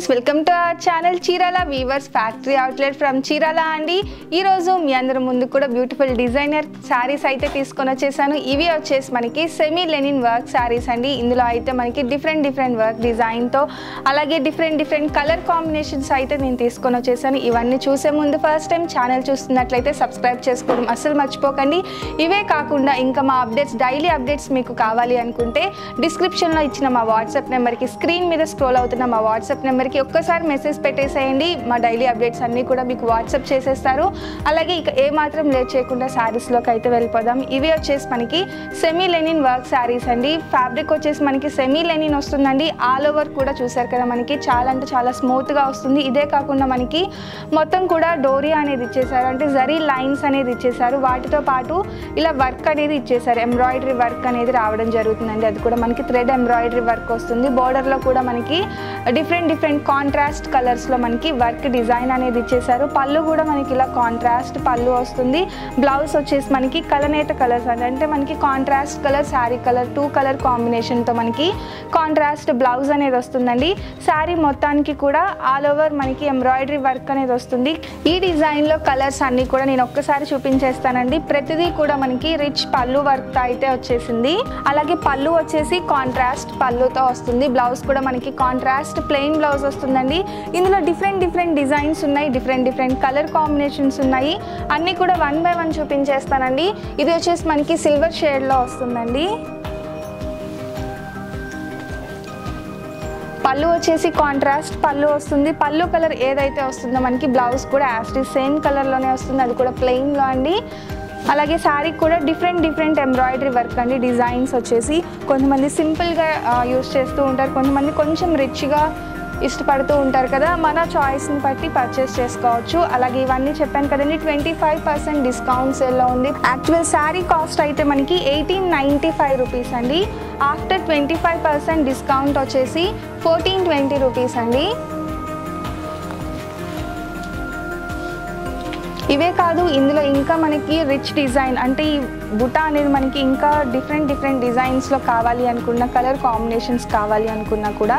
Friends, welcome to our channel Chirala weavers factory outlet from Chirala అండి. ఈరోజు మీ అందరి ముందు కూడా బ్యూటిఫుల్ డిజైనర్ శారీస్ అయితే తీసుకొని వచ్చేసాను. ఇవి వచ్చేసి మనకి సెమీ లెనిన్ వర్క్ శారీస్ అండి. ఇందులో అయితే మనకి డిఫరెంట్ వర్క్ డిజైన్తో అలాగే డిఫరెంట్ కలర్ కాంబినేషన్స్ అయితే నేను తీసుకొని వచ్చేసాను. ఇవన్నీ చూసే ముందు ఫస్ట్ టైం ఛానల్ చూస్తున్నట్లయితే సబ్స్క్రైబ్ చేసుకోవడం అస్సలు మర్చిపోకండి. ఇవే కాకుండా ఇంకా మా అప్డేట్స్, డైలీ అప్డేట్స్ మీకు కావాలి అనుకుంటే డిస్క్రిప్షన్లో ఇచ్చిన మా వాట్సాప్ నెంబర్కి, స్క్రీన్ మీద స్క్రోల్ అవుతున్న మా వాట్సాప్ నెంబర్కి ఒక్కసారి మెసేజ్ పెట్టేసేయండి. మా డైలీ అప్డేట్స్ అన్నీ కూడా మీకు వాట్సాప్ చేసేస్తారు. అలాగే ఇక ఏమాత్రం లేట్ చేయకుండా శారీస్లోకి అయితే వెళ్ళిపోదాం. ఇవి వచ్చేసి మనకి సెమీ లెనిన్ వర్క్ శారీస్ అండి. ఫ్యాబ్రిక్ వచ్చేసి మనకి సెమీ లెనిన్ వస్తుందండి. ఆల్ ఓవర్ కూడా చూసారు కదా, మనకి చాలా అంటే చాలా స్మూత్గా వస్తుంది. ఇదే కాకుండా మనకి మొత్తం కూడా డోరియా అనేది ఇచ్చేసారు, అంటే జరీ లైన్స్ అనేది ఇచ్చేసారు. వాటితో పాటు ఇలా వర్క్ అనేది ఇచ్చేసారు, ఎంబ్రాయిడరీ వర్క్ అనేది రావడం జరుగుతుందండి. అది కూడా మనకి థ్రెడ్ ఎంబ్రాయిడరీ వర్క్ వస్తుంది. బోర్డర్లో కూడా మనకి డిఫరెంట్ కాంట్రాస్ట్ కలర్స్లో మనకి వర్క్ డిజైన్ అనేది ఇచ్చేసారు. పళ్ళు కూడా మనకి ఇలా కాంట్రాస్ట్ పళ్ళు వస్తుంది. బ్లౌజ్ వచ్చేసి మనకి కలనేత కలర్స్ అంటే మనకి contrast colour, sari colour, 2 colour కాంబినేషన్తో మనకి కాంట్రాస్ట్ బ్లౌజ్ అనేది వస్తుందండి. శారీ మొత్తానికి కూడా ఆల్ ఓవర్ మనకి ఎంబ్రాయిడరీ వర్క్ అనేది వస్తుంది. ఈ డిజైన్లో కలర్స్ అన్నీ కూడా నేను ఒక్కసారి చూపించేస్తానండి. ప్రతిదీ కూడా మనకి రిచ్ పళ్ళు వర్క్ అయితే వచ్చేసింది. అలాగే పళ్ళు వచ్చేసి కాంట్రాస్ట్ పళ్ళుతో వస్తుంది. బ్లౌజ్ కూడా మనకి కాంట్రాస్ట్ ప్లెయిన్ బ్లౌజ్ వస్తుందండి. ఇందులో డిఫరెంట్ డిజైన్స్ ఉన్నాయి, డిఫరెంట్ కలర్ కాంబినేషన్స్ ఉన్నాయి. అన్నీ కూడా 1 by 1 చూపించేస్తానండి. ఇది వచ్చేసి మనకి సిల్వర్ షేడ్లో వస్తుందండి. పళ్ళు వచ్చేసి కాంట్రాస్ట్ పళ్ళు వస్తుంది. పళ్ళు కలర్ ఏదైతే వస్తుందో మనకి బ్లౌజ్ కూడా యాస్టీస్ సేమ్ కలర్లోనే వస్తుంది, అది కూడా ప్లెయిన్లో అండి. అలాగే శారీ కూడా డిఫరెంట్ ఎంబ్రాయిడరీ వర్క్ అండి. డిజైన్స్ వచ్చేసి కొంతమంది సింపుల్గా యూస్ చేస్తూ ఉంటారు, కొంతమంది కొంచెం రిచ్గా ఇష్టపడుతూ ఉంటారు కదా. మన చాయిస్ని బట్టి పర్చేస్ చేసుకోవచ్చు. అలాగే ఇవన్నీ చెప్పాను కదండి, 25% డిస్కౌంట్ సేల్లో ఉంది. యాక్చువల్ శారీ కాస్ట్ అయితే మనకి 1895 రూపీస్ అండి. ఆఫ్టర్ 25% డిస్కౌంట్ వచ్చేసి 1420 రూపీస్ అండి. ఇవే కాదు, ఇందులో ఇంకా మనకి రిచ్ డిజైన్, అంటే ఈ బుటా అనేది మనకి ఇంకా డిఫరెంట్ డిజైన్స్లో కావాలి అనుకున్న, కలర్ కాంబినేషన్స్ కావాలి అనుకున్నా కూడా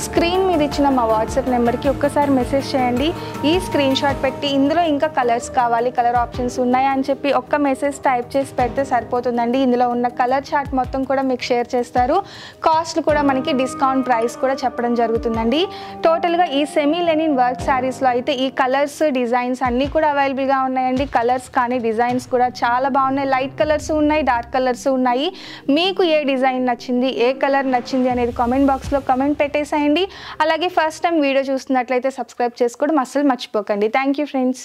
స్క్రీన్ మీద ఇచ్చిన మా వాట్సాప్ నెంబర్కి ఒక్కసారి మెసేజ్ చేయండి. ఈ స్క్రీన్ షాట్ పెట్టి ఇందులో ఇంకా కలర్స్ కావాలి, కలర్ ఆప్షన్స్ ఉన్నాయా అని చెప్పి ఒక్క మెసేజ్ టైప్ చేసి పెడితే సరిపోతుందండి. ఇందులో ఉన్న కలర్ చార్ట్ మొత్తం కూడా మీకు షేర్ చేస్తారు. కాస్ట్ కూడా మనకి డిస్కౌంట్ ప్రైస్ కూడా చెప్పడం జరుగుతుందండి. టోటల్గా ఈ సెమీ లెనిన్ వర్క్ శారీస్లో అయితే ఈ కలర్స్, డిజైన్స్ అన్నీ కూడా అవైలబుల్గా ఉన్నాయండి. కలర్స్ కానీ డిజైన్స్ కూడా చాలా బాగున్నాయి. లైట్ కలర్స్ ఉన్నాయి, డార్క్ కలర్స్ ఉన్నాయి. మీకు ఏ డిజైన్ నచ్చింది, ఏ కలర్ నచ్చింది అనేది కామెంట్ బాక్స్లో కామెంట్ పెట్టేసేయండి. అలాగే ఫస్ట్ టైం వీడియో చూస్తున్నట్లయితే సబ్స్క్రైబ్ చేసుకోవడం అస్సలు మర్చిపోకండి. Thank you friends.